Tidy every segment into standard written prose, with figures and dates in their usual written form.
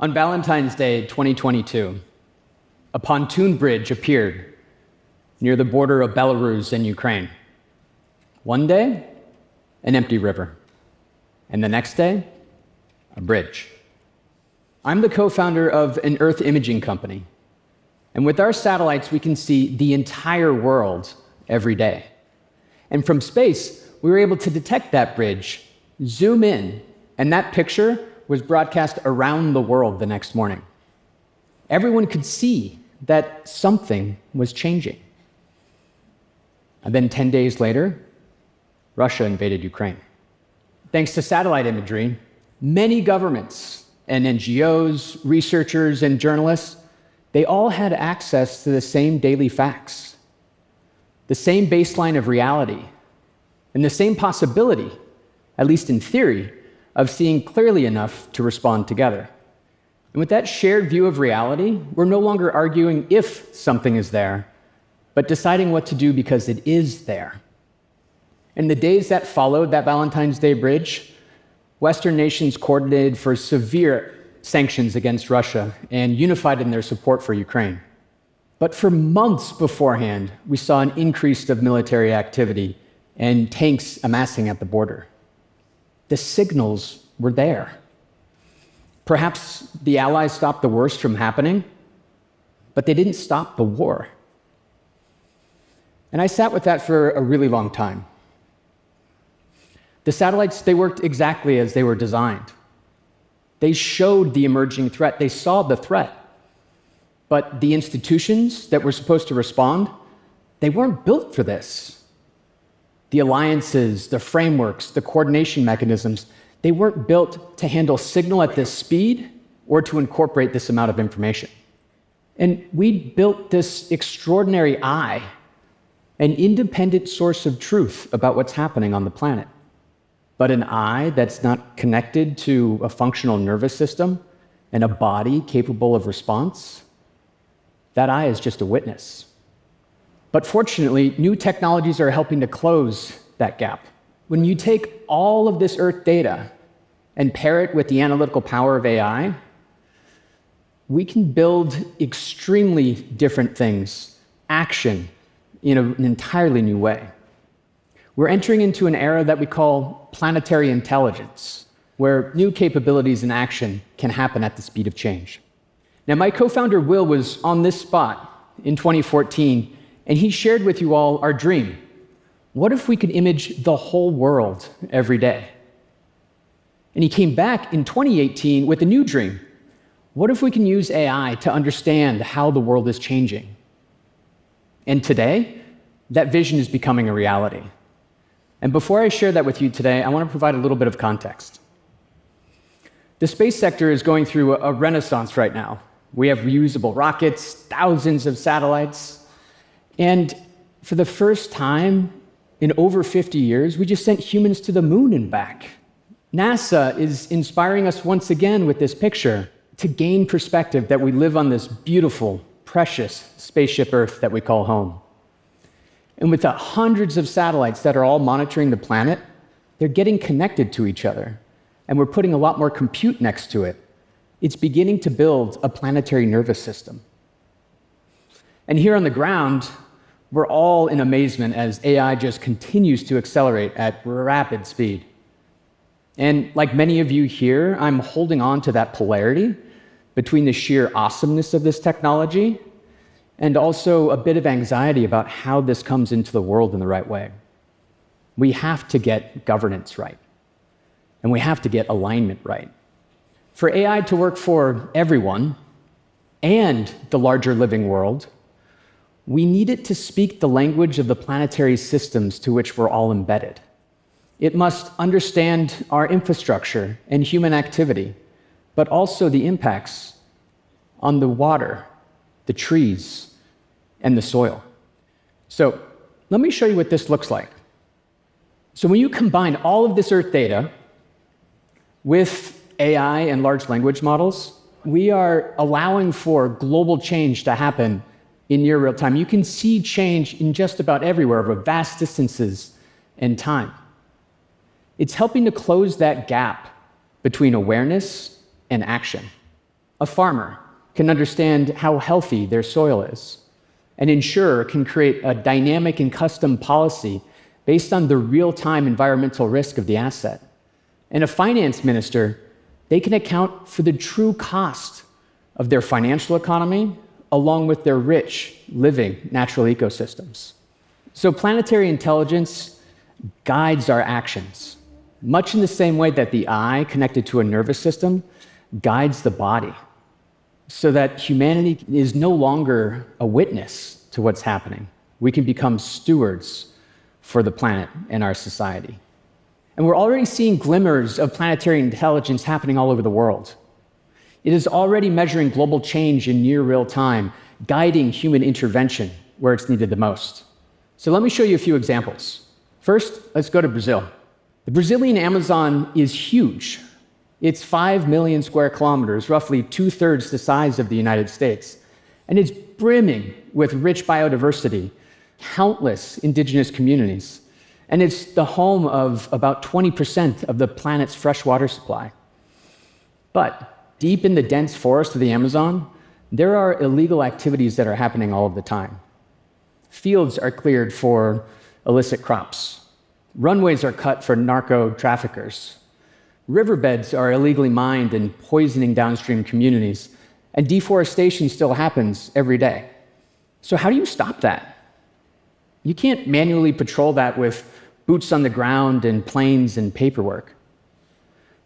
On Valentine's Day 2022, a pontoon bridge appeared near the border of Belarus and Ukraine. One day, an empty river. And the next day, a bridge. I'm the co-founder of an Earth imaging company. And with our satellites, we can see the entire world every day. And from space, we were able to detect that bridge, zoom in, and that picture was broadcast around the world the next morning. Everyone could see that something was changing. And then 10 days later, Russia invaded Ukraine. Thanks to satellite imagery, many governments and NGOs, researchers, and journalists, they all had access to the same daily facts, the same baseline of reality, and the same possibility, at least in theory, of seeing clearly enough to respond together. And with that shared view of reality, we're no longer arguing if something is there, but deciding what to do because it is there. In the days that followed that Valentine's Day bridge, Western nations coordinated for severe sanctions against Russia and unified in their support for Ukraine. But for months beforehand, we saw an increase of military activity and tanks amassing at the border. The signals were there. Perhaps the Allies stopped the worst from happening, but they didn't stop the war. And I sat with that for a really long time. The satellites, they worked exactly as they were designed. They showed the emerging threat. They saw the threat. But the institutions that were supposed to respond, they weren't built for this. The alliances, the frameworks, the coordination mechanisms, they weren't built to handle signal at this speed or to incorporate this amount of information. And we built this extraordinary eye, an independent source of truth about what's happening on the planet. But an eye that's not connected to a functional nervous system and a body capable of response, that eye is just a witness. But fortunately, new technologies are helping to close that gap. When you take all of this Earth data and pair it with the analytical power of AI, we can build extremely different things, action, in an entirely new way. We're entering into an era that we call planetary intelligence, where new capabilities and action can happen at the speed of change. Now, my co-founder, Will, was on this spot in 2014, and he shared with you all our dream. What if we could image the whole world every day? And he came back in 2018 with a new dream. What if we can use AI to understand how the world is changing? And today, that vision is becoming a reality. And before I share that with you today, I want to provide a little bit of context. The space sector is going through a renaissance right now. We have reusable rockets, thousands of satellites, and for the first time in over 50 years, we just sent humans to the moon and back. NASA is inspiring us once again with this picture to gain perspective that we live on this beautiful, precious spaceship Earth that we call home. And with the hundreds of satellites that are all monitoring the planet, they're getting connected to each other. And we're putting a lot more compute next to it. It's beginning to build a planetary nervous system. And here on the ground, we're all in amazement as AI just continues to accelerate at rapid speed. And like many of you here, I'm holding on to that polarity between the sheer awesomeness of this technology and also a bit of anxiety about how this comes into the world in the right way. We have to get governance right, and we have to get alignment right. For AI to work for everyone and the larger living world, we need it to speak the language of the planetary systems to which we're all embedded. It must understand our infrastructure and human activity, but also the impacts on the water, the trees, and the soil. So let me show you what this looks like. So when you combine all of this Earth data with AI and large language models, we are allowing for global change to happen in near real time. You can see change in just about everywhere over vast distances and time. It's helping to close that gap between awareness and action. A farmer can understand how healthy their soil is. An insurer can create a dynamic and custom policy based on the real-time environmental risk of the asset. And a finance minister, they can account for the true cost of their financial economy along with their rich, living natural ecosystems. So planetary intelligence guides our actions, much in the same way that the eye, connected to a nervous system, guides the body, so that humanity is no longer a witness to what's happening. We can become stewards for the planet and our society. And we're already seeing glimmers of planetary intelligence happening all over the world. It is already measuring global change in near real time, guiding human intervention where it's needed the most. So let me show you a few examples. First, let's go to Brazil. The Brazilian Amazon is huge. It's 5 million square kilometers, roughly 2/3 the size of the United States. And it's brimming with rich biodiversity, countless indigenous communities. And it's the home of about 20% of the planet's fresh water supply. But deep in the dense forest of the Amazon, there are illegal activities that are happening all of the time. Fields are cleared for illicit crops. Runways are cut for narco traffickers. Riverbeds are illegally mined and poisoning downstream communities. And deforestation still happens every day. So how do you stop that? You can't manually patrol that with boots on the ground and planes and paperwork.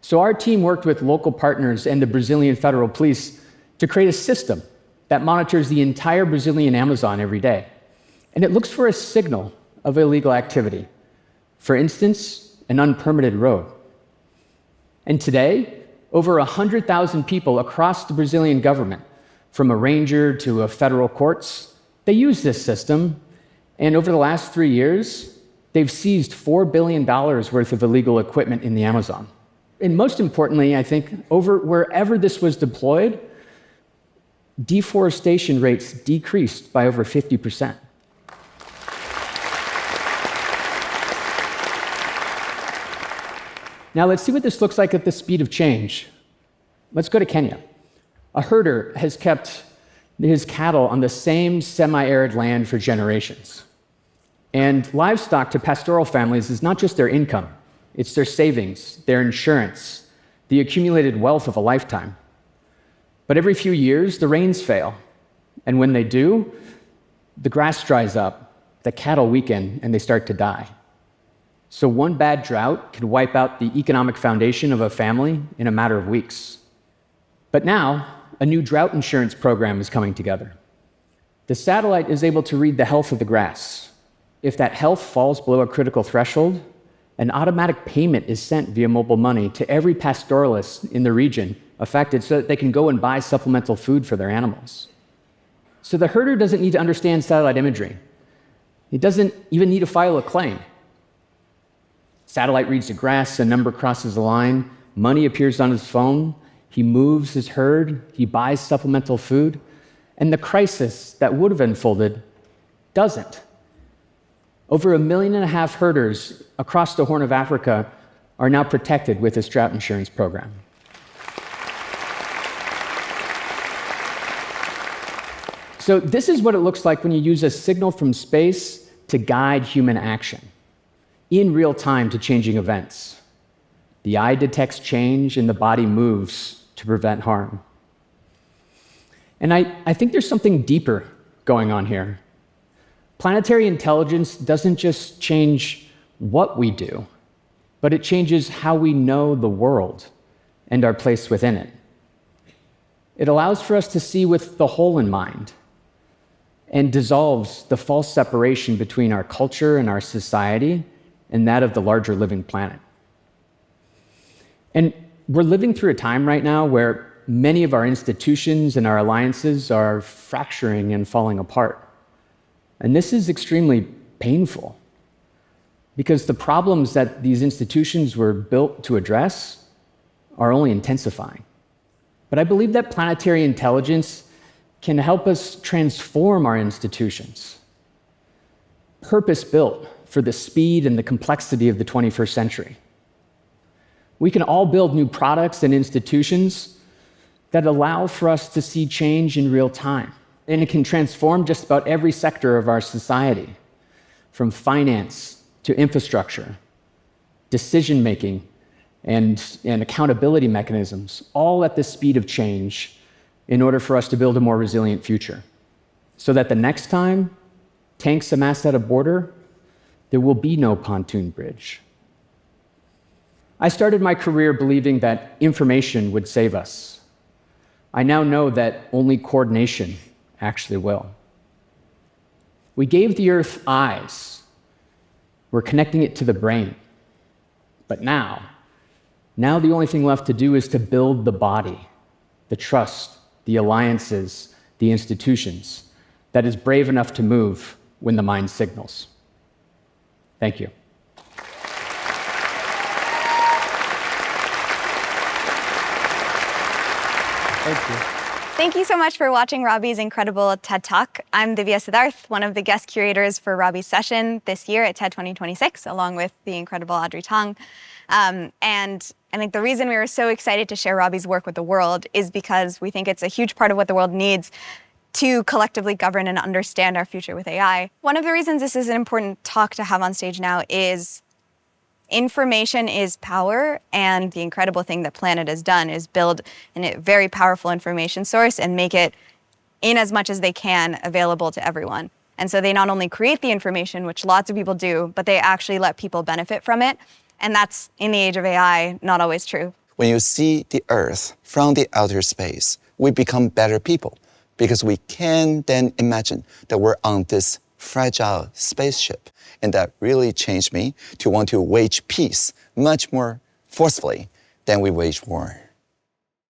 So our team worked with local partners and the Brazilian Federal Police to create a system that monitors the entire Brazilian Amazon every day. And it looks for a signal of illegal activity. For instance, an unpermitted road. And today, over 100,000 people across the Brazilian government, from a ranger to a federal courts, they use this system. And over the last 3 years, they've seized $4 billion worth of illegal equipment in the Amazon. And most importantly, I think, over wherever this was deployed, deforestation rates decreased by over 50%. Now let's see what this looks like at the speed of change. Let's go to Kenya. A herder has kept his cattle on the same semi-arid land for generations. And livestock to pastoral families is not just their income, it's their savings, their insurance, the accumulated wealth of a lifetime. But every few years, the rains fail. And when they do, the grass dries up, the cattle weaken, and they start to die. So one bad drought could wipe out the economic foundation of a family in a matter of weeks. But now, a new drought insurance program is coming together. The satellite is able to read the health of the grass. If that health falls below a critical threshold, an automatic payment is sent via mobile money to every pastoralist in the region affected so that they can go and buy supplemental food for their animals. So the herder doesn't need to understand satellite imagery. He doesn't even need to file a claim. Satellite reads the grass, a number crosses the line, money appears on his phone, he moves his herd, he buys supplemental food, and the crisis that would have unfolded doesn't. Over 1.5 million herders across the Horn of Africa are now protected with this drought insurance program. So this is what it looks like when you use a signal from space to guide human action in real time to changing events. The eye detects change and the body moves to prevent harm. And I think there's something deeper going on here. Planetary intelligence doesn't just change what we do, but it changes how we know the world and our place within it. It allows for us to see with the whole in mind and dissolves the false separation between our culture and our society and that of the larger living planet. And we're living through a time right now where many of our institutions and our alliances are fracturing and falling apart. And this is extremely painful because the problems that these institutions were built to address are only intensifying. But I believe that planetary intelligence can help us transform our institutions, purpose-built for the speed and the complexity of the 21st century. We can all build new products and institutions that allow for us to see change in real time. And it can transform just about every sector of our society, from finance to infrastructure, decision-making, and accountability mechanisms, all at the speed of change in order for us to build a more resilient future. So that the next time tanks amass at a border, there will be no pontoon bridge. I started my career believing that information would save us. I now know that only coordination actually will. We gave the Earth eyes. We're connecting it to the brain. But now the only thing left to do is to build the body, the trust, the alliances, the institutions that is brave enough to move when the mind signals. Thank you. Thank you. Thank you so much for watching Robbie's incredible TED Talk. I'm Divya Siddharth, one of the guest curators for Robbie's session this year at TED 2026, along with the incredible Audrey Tang. And I think the reason we were so excited to share Robbie's work with the world is because we think it's a huge part of what the world needs to collectively govern and understand our future with AI. One of the reasons this is an important talk to have on stage now is information is power, and the incredible thing that Planet has done is build a very powerful information source and make it, in as much as they can, available to everyone. And so they not only create the information, which lots of people do, but they actually let people benefit from it. And that's, in the age of AI, not always true. When you see the Earth from the outer space, we become better people because we can then imagine that we're on this fragile spaceship. And that really changed me to want to wage peace much more forcefully than we wage war.